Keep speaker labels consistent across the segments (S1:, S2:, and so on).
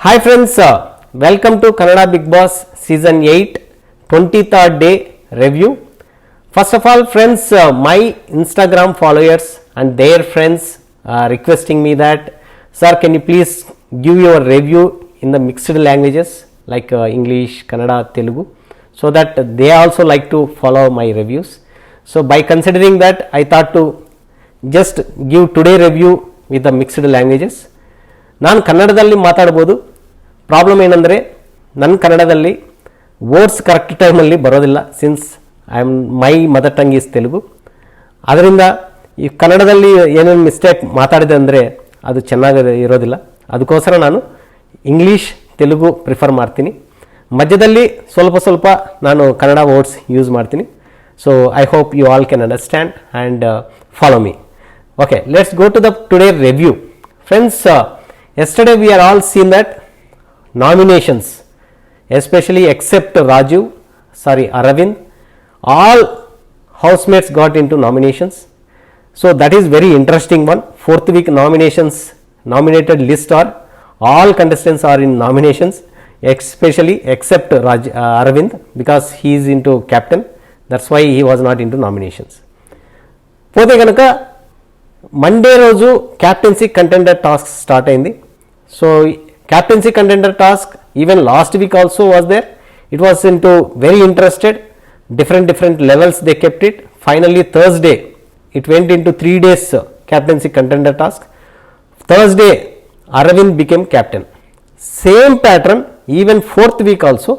S1: Hi friends, welcome to Kannada Big Boss Season 8 23rd day review. First of all friends, my Instagram followers and their friends are requesting me that, sir, can you please give your review in the mixed languages like English, Kannada, Telugu, so that they also like to follow my reviews. So by considering that, I thought to just give today review with the mixed languages. ನಾನು ಕನ್ನಡದಲ್ಲಿ ಮಾತಾಡ್ಬೋದು. Problem ಏನಂದರೆ ನನ್ನ ಕನ್ನಡದಲ್ಲಿ words correct ಟೈಮಲ್ಲಿ ಬರೋದಿಲ್ಲ, since my mother tongue is Telugu. ಅದರಿಂದ ಈ ಕನ್ನಡದಲ್ಲಿ ಏನೇನು ಮಿಸ್ಟೇಕ್ ಮಾತಾಡಿದೆ ಅಂದರೆ ಅದು ಚೆನ್ನಾಗಿ ಇರೋದಿಲ್ಲ. ಅದಕ್ಕೋಸ್ಕರ ನಾನು ಇಂಗ್ಲೀಷ್ ತೆಲುಗು ಪ್ರಿಫರ್ ಮಾಡ್ತೀನಿ. ಮಧ್ಯದಲ್ಲಿ ಸ್ವಲ್ಪ ನಾನು ಕನ್ನಡ ವರ್ಡ್ಸ್ ಯೂಸ್ ಮಾಡ್ತೀನಿ. So I hope you all can understand and follow me. Okay, let's go to the today review. Friends, yesterday we are all seen that nominations, especially except Aravind, all housemates got into nominations. So that is very interesting one. Fourth week nominations, nominated list are all contestants are in nominations, especially except Aravind, because he is into captain. That's why he was not into nominations. పోతే కనుక Monday రోజు captaincy contender task start అయింది. So captaincy contender task even last week also was there. It was into very interested, different levels they kept it. Finally Thursday it went into 3 days captaincy contender task. Thursday Arvind became captain. Same pattern even fourth week also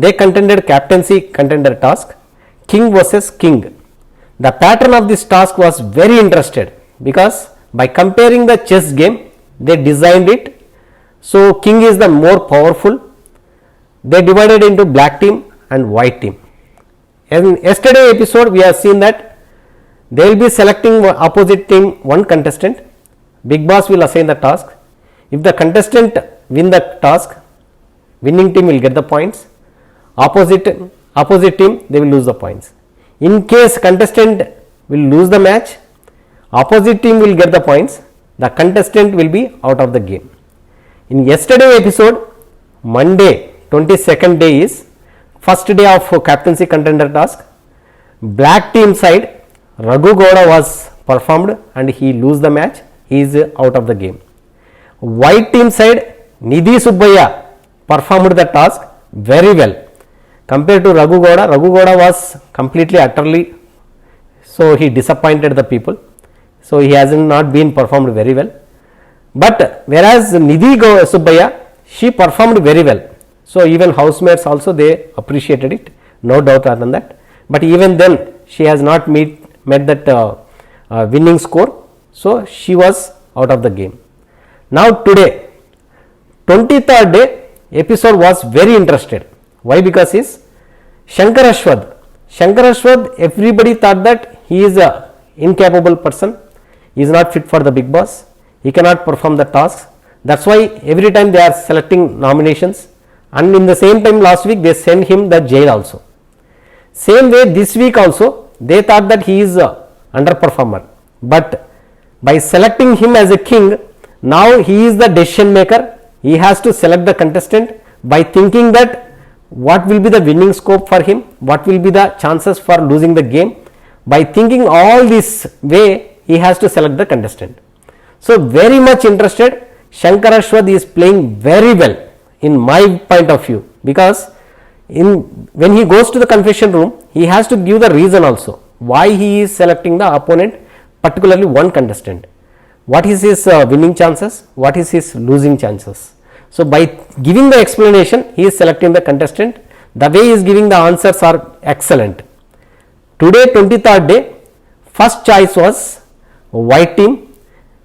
S1: they contended captaincy contender task, king versus king. The pattern of this task was very interested because by comparing the chess game they designed it so king is the more powerful. They divided into black team and white team. In yesterday episode we have seen that they will be selecting opposite team one contestant. Big Boss will assign the task. If the contestant win the task, winning team will get the points. Opposite team they will lose the points. In case contestant will lose the match, opposite team will get the points, the contestant will be out of the game. In yesterday episode, Monday 22nd day is first day of captaincy contender task. Black team side Raghu Gowda was performed and he lose the match, he is out of the game. White team side Nidhi Subbaiah performed the task very well. Compared to Raghu Gowda was completely utterly, so he disappointed the people. So he has not been performed very well. But whereas Nidhi Subbaiah, she performed very well. So even housemates also they appreciated it, no doubt on that. But even then she has not met that winning score. So she was out of the game. Now today, 23rd day episode was very interested. Why? Because is Shankar Ashwath, everybody thought that he is a incapable person, he is not fit for the Big Boss, he cannot perform the tasks. That's why every time they are selecting nominations, and in the same time last week they sent him the jail also. Same way this week also they thought that he is a underperformer, but by selecting him as a king, now he is the decision maker. He has to select the contestant by thinking that what will be the winning scope for him, what will be the chances for losing the game. By thinking all this way, he has to select the contestant. So very much interested. Shankar Ashwath is playing very well in my point of view, because when he goes to the confession room, he has to give the reason also why he is selecting the opponent, particularly one contestant. What is his winning chances, what is his losing chances. So by giving the explanation, he is selecting the contestant. The way he is giving the answers are excellent. Today 23rd day, first choice was white team.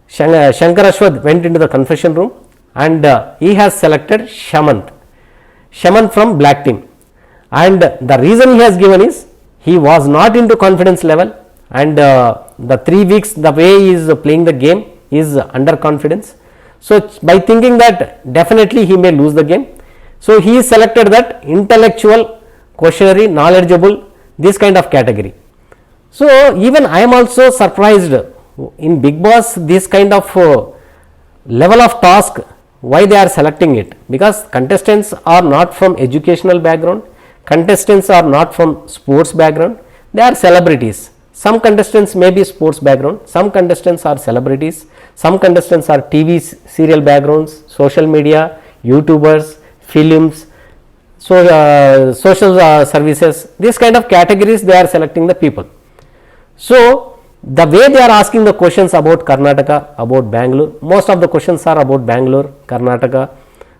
S1: Shankar Ashwath went into the confession room and he has selected Shamanth from black team. And the reason he has given is he was not into confidence level, and the 3 weeks the way he is playing the game is under confidence. So by thinking that definitely he may lose the game, so he selected that intellectual, quotient, knowledgeable, this kind of category. So even I am also surprised in Big Boss this kind of level of task why they are selecting it? Because contestants are not from educational background, contestants are not from sports background, they are celebrities. Some contestants may be sports background, some contestants are celebrities, some contestants are TV serial backgrounds, social media, YouTubers, films, so social services, these kind of categories they are selecting the people. So the way they are asking the questions about Karnataka, about Bangalore, most of the questions are about Bangalore, Karnataka,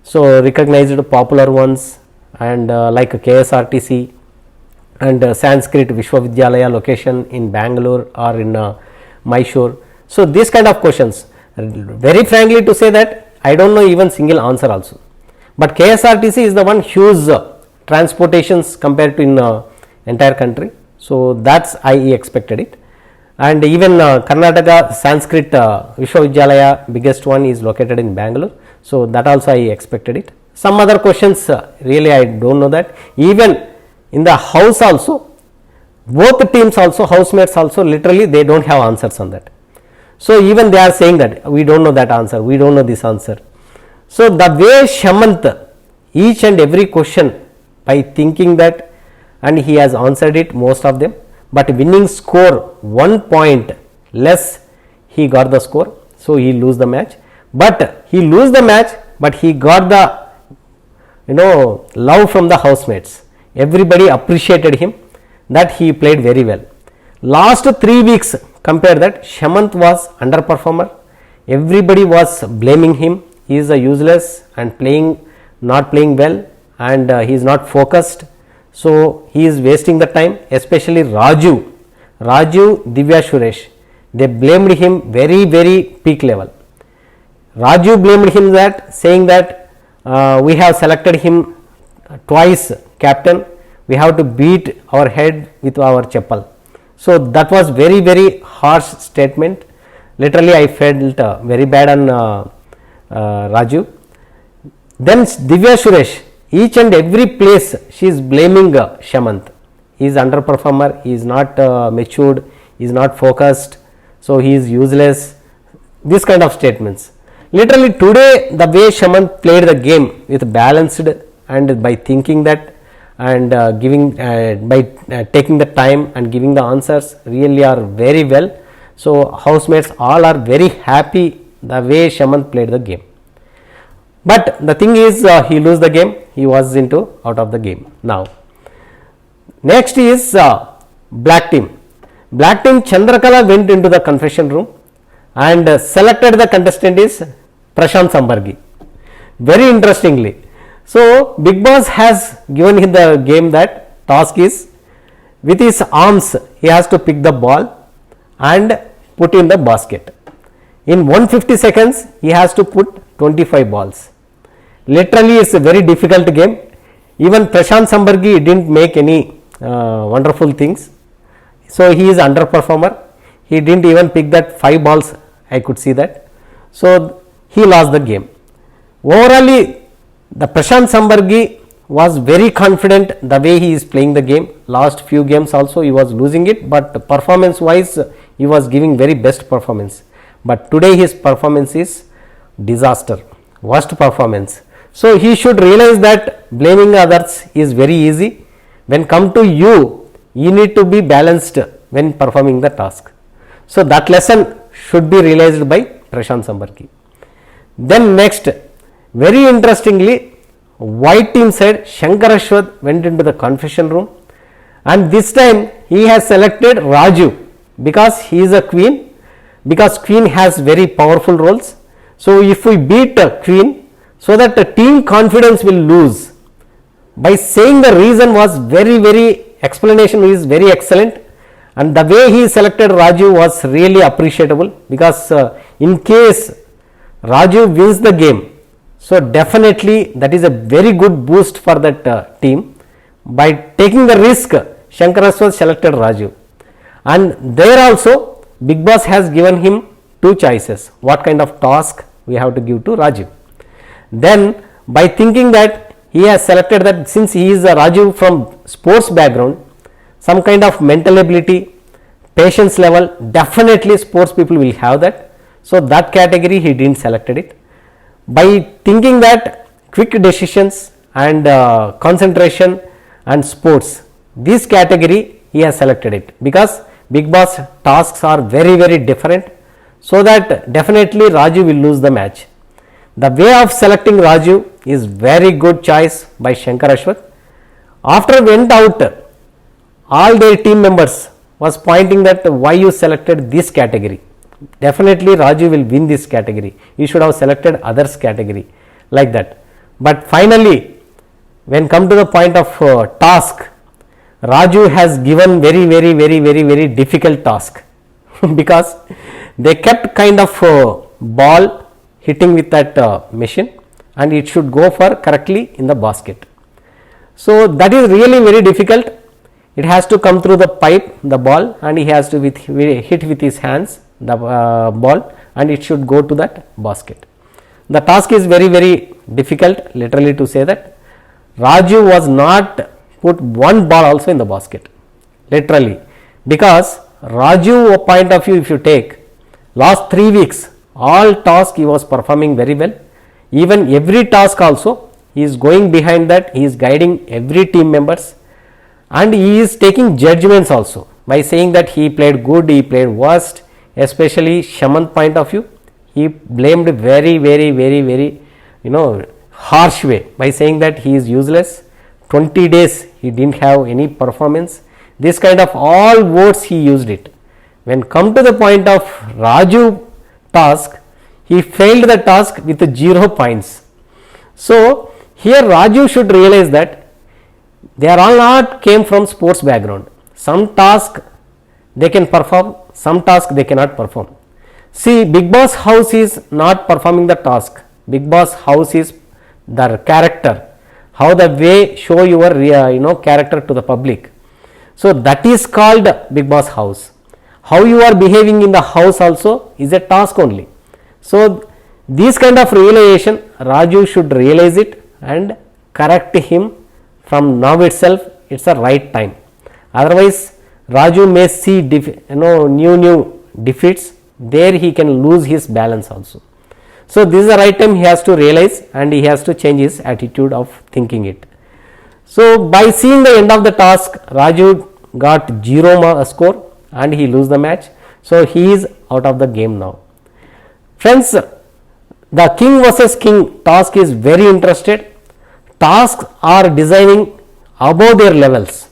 S1: so recognized popular ones, and like KSRTC and Sanskrit Vishwavidyalaya location in Bangalore or in Mysore. So these kind of questions, very frankly to say that I don't know even single answer also, but KSRTC is the one huge transportations compared to in entire country, so that's I expected it. And even Karnataka Sanskrit Vishwavidyalaya, biggest one, is located in Bangalore, so that also I expected it. Some other questions really I don't know that. Even in the house also, both teams also, housemates also, literally they don't have answers on that. So even they are saying that we don't know that answer, we don't know this answer. So the way Shamant each and every question by thinking that, and he has answered it most of them, but winning score 1 point less, he got the score, so he lose the match. But he lose the match, but he got the love from the housemates. Everybody appreciated him that he played very well. Last 3 weeks compare that, Shamant was underperformer, everybody was blaming him, he is a useless and not playing well, and he is not focused, so he is wasting the time. Especially Raju, Divya Suresh, they blamed him very peak level. Raju blamed him that, saying that we have selected him twice captain, we have to beat our head with our chappal. So that was very harsh statement. Literally I felt very bad on Raju. Then Divya Suresh, each and every place she is blaming Shamant. He is underperformer, he is not matured, he is not focused, so he is useless. This kind of statements. Literally today the way Shamant played the game with balanced and by thinking that and by taking the time and giving the answers really are very well. So housemates all are very happy the way Shamant played the game. But the thing is he lose the game, he was out of the game. Now next is black team. Black team, Chandrakala went into the confession room and selected the contestant is Prashant Sambargi. Very interestingly, so Big Boss has given him the game that task is with his arms he has to pick the ball and put in the basket. In 150 seconds he has to put 25 balls. Literally it's a very difficult game. Even Prashant Sambargi didn't make any wonderful things, so he is underperformer. He didn't even pick that 5 balls, I could see that. So he lost the game. Overall, the Prashant Sambargi was very confident the way he is playing the game. Last few games also he was losing it, but performance wise he was giving very best performance. But today his performance is disaster, worst performance. So he should realize that blaming others is very easy. When come to you need to be balanced when performing the task. So that lesson should be realized by Prashant Sambargi. Then next, very interestingly, white team side Shankar Ashwath went into the confession room, and this time he has selected Raju because he is a queen, because queen has very powerful roles. So if we beat queen, so that the team confidence will lose. By saying the reason was very explanation is very excellent, and the way he selected Raju was really appreciable, because in case Raju wins the game, so definitely that is a very good boost for that team. By taking the risk, Shankar Ashwath selected Raju, and there also Big Boss has given him 2 choices, what kind of task we have to give to Raju. Then by thinking that he has selected that since he is a Raju from sports background, some kind of mental ability, patience level, definitely sports people will have that. So that category he didn't selected it. by thinking that quick decisions and concentration and sports, this category he has selected it, because Bigg Boss tasks are very different, so that definitely Raju will lose the match. The way of selecting Raju is very good choice by Shankar Ashwath. After went out, all their team members was pointing that why you selected this category. Definitely Raju will win this category. You should have selected others category, like that. But finally, when come to the point of task, Raju has given very difficult task because they kept kind of ball hitting with that machine, and it should go for correctly in the basket. So that is really very difficult. It has to come through the pipe, the ball, and he has to hit with his hands the ball, and it should go to that basket. The task is very difficult, literally to say that. Raju was not put one ball also in the basket, literally, because Raju point of view, if you take last 3 weeks, all task he was performing very well. Even every task also he is going behind that, he is guiding every team members, and he is taking judgments also by saying that he played good, he played worst. Especially Shamanth point of view, he blamed very harsh way by saying that he is useless. 20 days he didn't have any performance. This kind of all words he used it. When come to the point of Raju task, he failed the task with 0 points. So here Raju should realize that they are all not came from sports background. Some task they can perform, some task they cannot perform. See, Bigg Boss house is not performing the task. Bigg Boss house is the character, how the way show your character to the public. So that is called Bigg Boss house. How you are behaving in the house also is a task only. So this kind of realization Raju should realize it and correct him from now itself. It's the right time. Otherwise Raju may see new defeats. There he can lose his balance also. So this is the right time he has to realize, and he has to change his attitude of thinking it. So by seeing the end of the task, Raju got 0 score and he lose the match. So he is out of the game now. Friends, the king versus king task is very interested. Tasks are designing above their levels.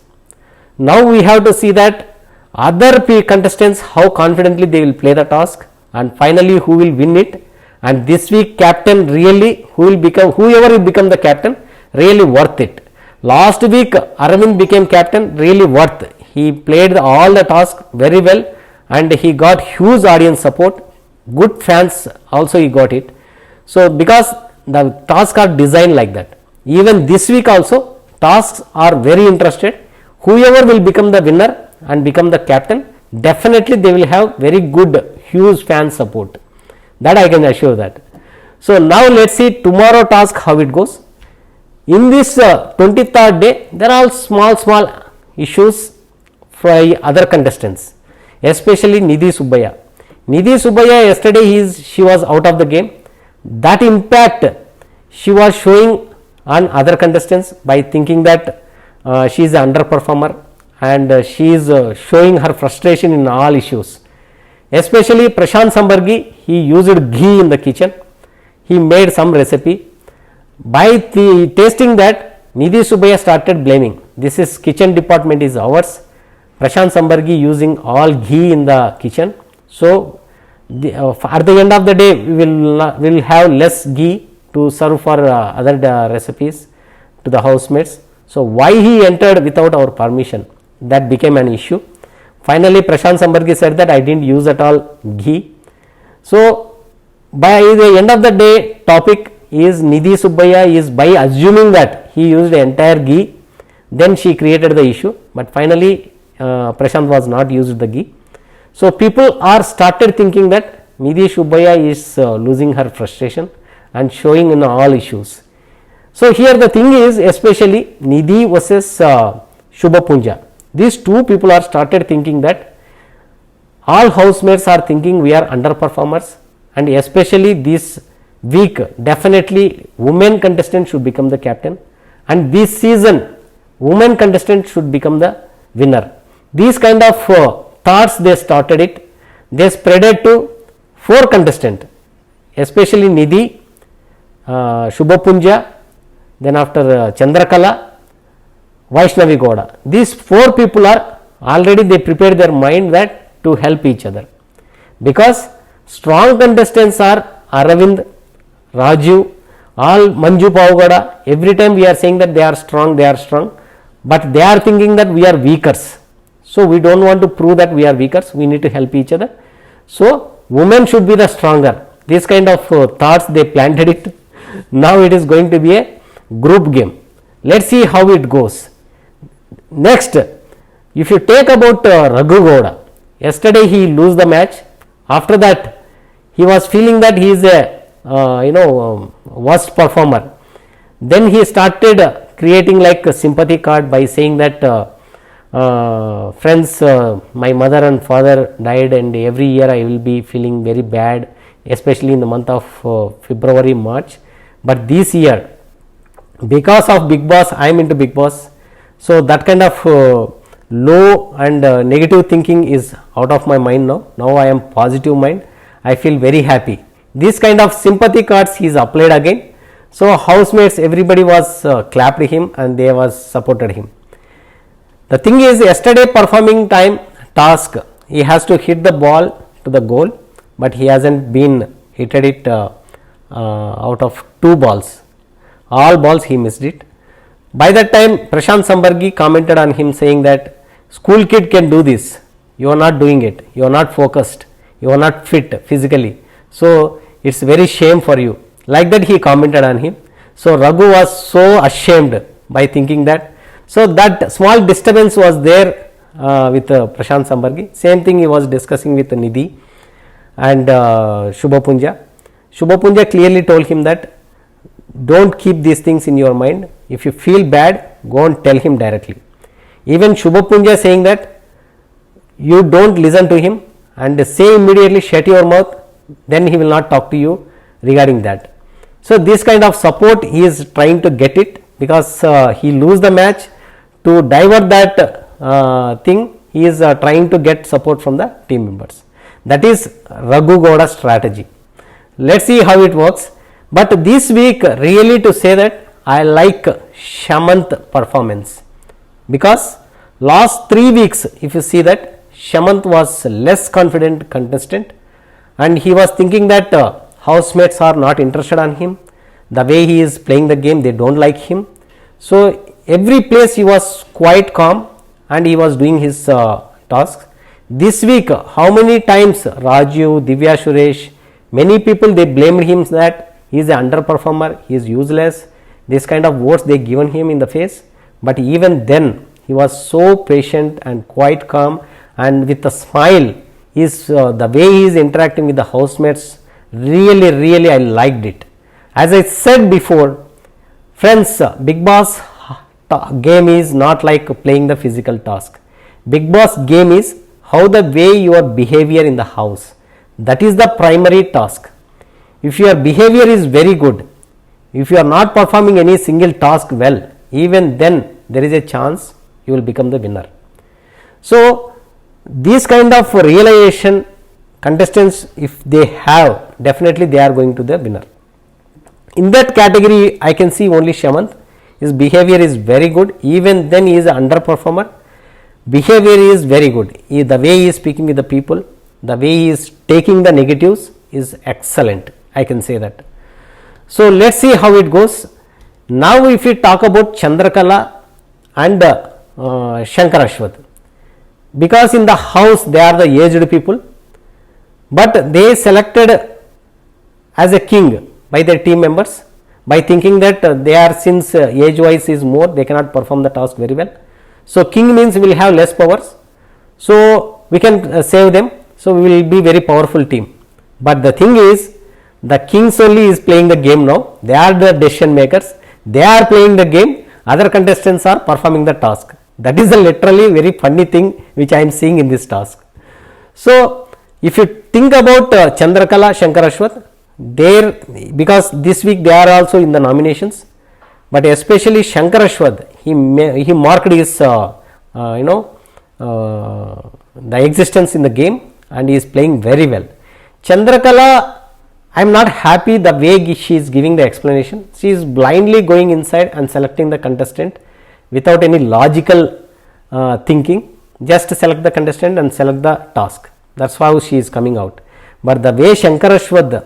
S1: Now we have to see that other contestants how confidently they will play the task, and finally who will win it. And this week captain really whoever will become the captain really worth it. Last week Arvind became captain, really worth. He played all the tasks very well and he got huge audience support. Good fans also he got it. So because the tasks are designed like that. Even this week also tasks are very interested. Whoever will become the winner and become the captain, definitely they will have very good huge fan support. That I can assure that. So now let's see tomorrow task how it goes. In this 23rd day, there are small issues for other contestants, especially Nidhi Subbaiah. Nidhi Subbaiah yesterday she was out of the game. That impact she was showing on other contestants by thinking that she is an underperformer, and she is showing her frustration in all issues. Especially Prashant Sambargi, he used ghee in the kitchen. He made some recipe. By tasting that, Nidhi Subbaiah started blaming. This is kitchen department is ours. Prashant Sambargi using all ghee in the kitchen. So at the end of the day, we will have less ghee to serve for other recipes to the housemates. So why he entered without our permission? That became an issue. Finally, Prashant Sambargi said that I didn't use at all ghee. So by the end of the day, topic is Nidhi Subbaiah is by assuming that he used the entire ghee, then she created the issue. But finally, Prashant was not used the ghee. So people are started thinking that Nidhi Subbaiah is losing her frustration and showing in all issues. So here the thing is, especially Nidhi versus Shubha Punja. These two people are started thinking that all housemates are thinking we are underperformers, and especially this weak, definitely women contestant should become the captain, and this season women contestant should become the winner. These kind of thoughts they started it. They spread it to 4 contestants, especially Nidhi, Shubhapunja, then after Chandrakala, Vaishnavi Gowda. These 4 people are already they prepared their mind that to help each other, because strong contestants are Aravind, Raju, all Manju Pavgada. Every time we are saying that they are strong, but they are thinking that we are weakers. So we don't want to prove that we are weakers. We need to help each other. So women should be the stronger. This kind of thoughts they planted it. Now it is going to be a group game. Let's see how it goes. Next, if you take about Raghu Gowda, yesterday he lose the match. After that, he was feeling that he is a worst performer. Then he started creating like a sympathy card by saying that friends, my mother and father died, and every year I will be feeling very bad, especially in the month of February, March. But this year, because of Bigg Boss, I am into Bigg Boss. So that kind of low and negative thinking is out of my mind now. Now I am positive mind. I feel very happy. This kind of sympathy cards he is applied again. So housemates, everybody was clapped him and they was supported him. The thing is, yesterday performing time task, he has to hit the ball to the goal, but he hasn't been hitted it out of 2 balls. All balls he missed it. By that time, Prashant Sambargi commented on him saying that school kid can do this. You are not doing it. You are not focused. You are not fit physically. So it's very shame for you. Like that he commented on him. So Raghu was so ashamed by thinking that. So that small disturbance was there with Prashant Sambargi. Same thing he was discussing with Nidhi and Shubhapunja. Shubhapunja clearly told him that don't keep these things in your mind. If you feel bad, go and tell him directly. Even Shubhapunja saying that you don't listen to him and say immediately shut your mouth, then he will not talk to you regarding that. So this kind of support he is trying to get it, because he lose the match. To divert that thing, he is trying to get support from the team members. That is Raghu Gowda's strategy. Let's see how it works. But this week, really to say that I like Shamanth performance, because last 3 weeks, if you see that Shamanth was less confident contestant, and he was thinking that housemates are not interested on him. The way he is playing the game, they don't like him. So every place he was quite calm and he was doing his tasks. This week, how many times Raju, Divya Suresh, many people they blamed him that he is an underperformer, he is useless. This kind of words they given him in the face. But even then, he was so patient and quite calm, and with a smile, the way he is interacting with the housemates, really I liked it. As I said before, friends, Bigg Boss game is not like playing the physical task. Bigg Boss game is how the way your behavior in the house. That is the primary task. If your behavior is very good, if you are not performing any single task well, even then there is a chance you will become the winner. So this kind of realization contestants, if they have, definitely they are going to the winner. In that category, I can see only Shamanth. His behavior is very good. Even then he is an underperformer. Behavior is very good. The way he is speaking with the people, the way he is taking the negatives is excellent. I can say that. So let's see how it goes. Now if we talk about Chandrakala and Shankar Ashwath, because in the house they are the aged people, but they selected as a king by their team members, by thinking that they are, since age wise is more, they cannot perform the task very well. So king means we will have less powers, so we can save them, so we will be very powerful team. But the thing is, the kings only is playing the game now. They are the decision makers. They are playing the game. Other contestants are performing the task. That is a literally very funny thing which I am seeing in this task. So if you think about Chandrakala, Shankar Ashwath, there, because this week they are also in the nominations, but especially Shankar Ashwath, he marked his the existence in the game and he is playing very well. Chandrakala, I am not happy the way she is giving the explanation. She is blindly going inside and selecting the contestant without any logical thinking. Just select the contestant and select the task. That's how she is coming out. But the way Shankar Ashwath,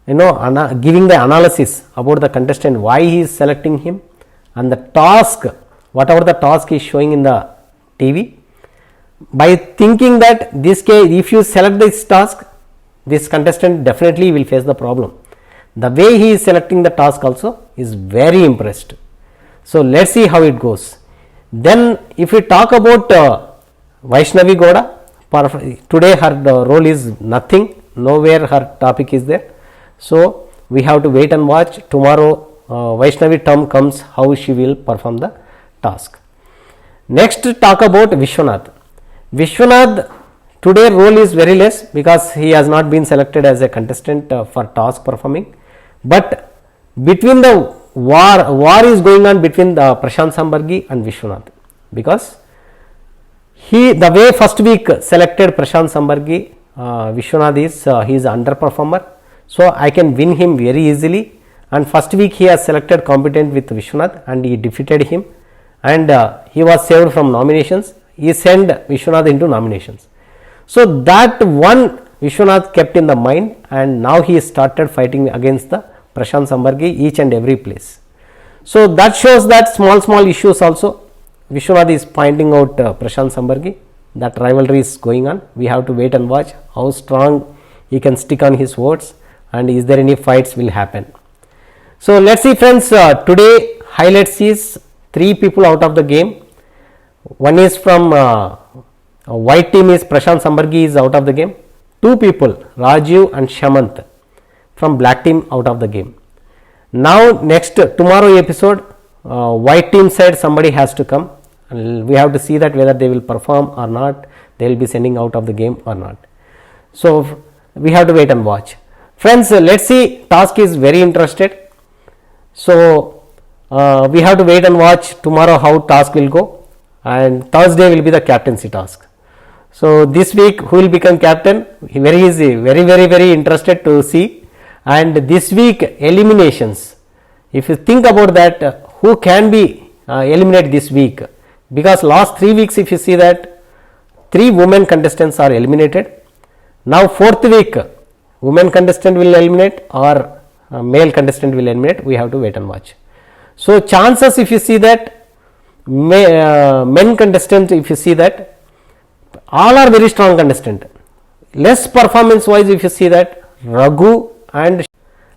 S1: giving the analysis about the contestant, why he is selecting him, and the task, whatever the task is showing in the TV, by thinking that this case, if you select this task, this contestant definitely will face the problem. The way he is selecting the task also is very impressed. So let's see how it goes. Then if we talk about Vaishnavi Gowda, today her role is nothing, nowhere her topic is there. So we have to wait and watch. Tomorrow Vaishnavi term comes, how she will perform the task. Next talk about Vishwanath. Vishwanath today role is very less because he has not been selected as a contestant for task performing. But between the war is going on between the Prashant Sambargi and Vishwanath, because the way first week selected Prashant Sambargi, Vishwanath is he is underperformer, so I can win him very easily. And first week he has selected competent with Vishwanath and he defeated him, and he was saved from nominations. He sent Vishwanath into nominations. So that one Vishwanath kept in the mind, and now he started fighting against the Prashant Sambargi each and every place. So that shows that small issues also Vishwanath is pointing out Prashant Sambargi. That rivalry is going on. We have to wait and watch how strong he can stick on his words, and is there any fights will happen. So let's see friends, today highlights is 3 people out of the game. One is from white team is Prashant Sambargi is out of the game. 2 people, Rajiv and Shamant, from black team out of the game. Now next tomorrow episode, white team side somebody has to come, and we have to see that whether they will perform or not, they will be sending out of the game or not. So we have to wait and watch. Friends, let's see, task is very interested. So we have to wait and watch tomorrow how task will go, and Thursday will be the captaincy task. So this week who will become captain, very easy, very interested to see. And this week eliminations, if you think about that, who can be eliminated this week, because last 3 weeks if you see that 3 women contestants are eliminated. Now 4th week women contestant will eliminate or male contestant will eliminate. We have to wait and watch. So chances, if you see that men contestant, if you see that all are very strong contestant. Less performance wise, if you see that Raghu and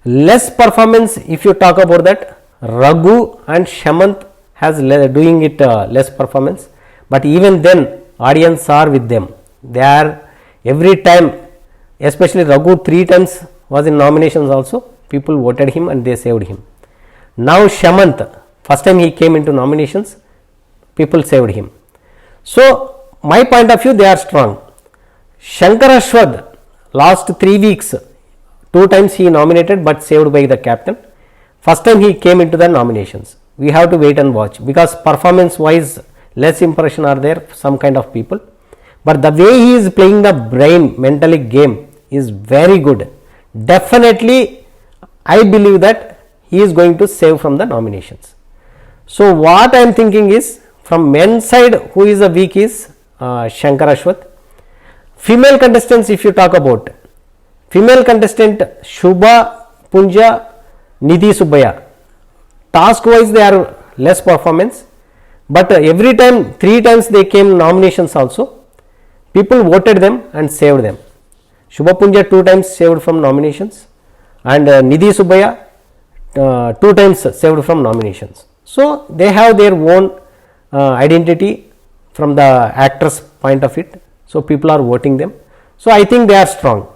S1: less performance, if you talk about that Raghu and Shamant has doing it less performance, but even then audience are with them. They are every time, especially Raghu 3 times was in nominations also, people voted him and they saved him. Now Shamant, first time he came into nominations, people saved him. So my point of view, they are strong. Shankar Ashwath, last 3 weeks, 2 times he nominated but saved by the captain. First time he came into the nominations. We have to wait and watch, because performance wise less impression are there, some kind of people. But the way he is playing the brain mentally game is very good. Definitely I believe that he is going to save from the nominations. So what I am thinking is, from men's side who is the weak is Shankar Ashwath. Female contestants, if you talk about female contestant Shubha Punja, Nidhi Subbaya, task wise they are less performance, but every time 3 times they came nominations also, people voted them and saved them. Shubha Punja 2 times saved from nominations, and Nidhi Subbaya 2 times saved from nominations. So they have their own identity from the actress point of it, so people are voting them. So I think they are strong.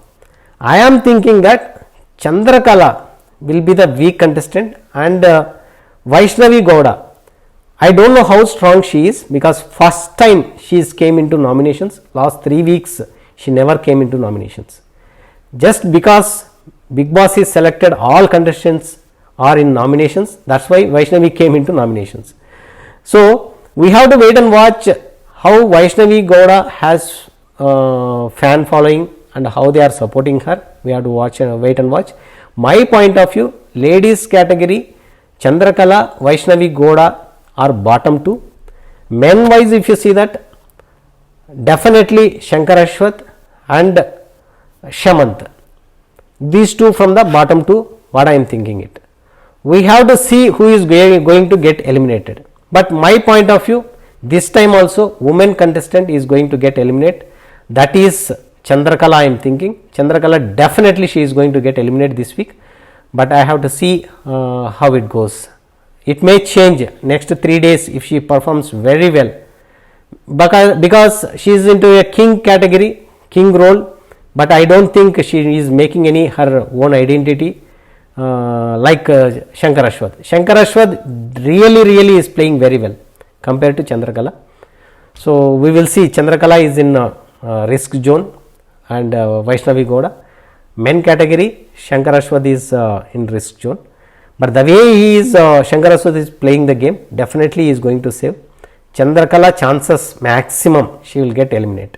S1: I am thinking that Chandrakala will be the weak contestant, and Vaishnavi Gowda, I don't know how strong she is, because first time she came into nominations, last 3 weeks she never came into nominations. Just because Big Boss is selected, all contestants are in nominations. That's why Vaishnavi came into nominations. So we have to wait and watch how Vaishnavi Gowda has fan following and how they are supporting her. We have to watch and wait and watch. My point of view, ladies category, Chandrakala, Vaishnavi Gowda are bottom two. Men wise, if you see that, definitely Shankar Ashwath and Shamant. These two from the bottom two, what I am thinking it. We have to see who is going to get eliminated. But my point of view, this time also women contestant is going to get eliminated. That is Chandrakala I am thinking. Chandrakala definitely she is going to get eliminated this week. But I have to see how it goes. It may change next 3 days if she performs very well. Because she is into a king category, king role. But I don't think she is making any her own identity like Shankar Ashwath. Shankar Ashwath really is playing very well compared to Chandrakala. So we will see. Chandrakala is in risk zone and Vaishnavi Gowda. Men category, Shankar Ashwath is in risk zone. But the way he is, Shankar Ashwath is playing the game, definitely he is going to save. Chandrakala chances maximum she will get eliminated.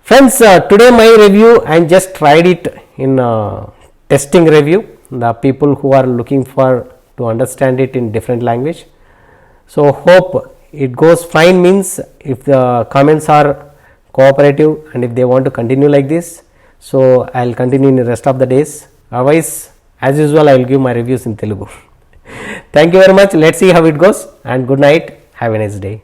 S1: Friends, today my review, I just tried it in testing review. The people who are looking for to understand it in different language. So hope it goes fine, means if the comments are cooperative and if they want to continue like this, so I will continue in the rest of the days. Otherwise, as usual, I will give my reviews in Telugu. Thank you very much. Let's see how it goes, and good night. Have a nice day.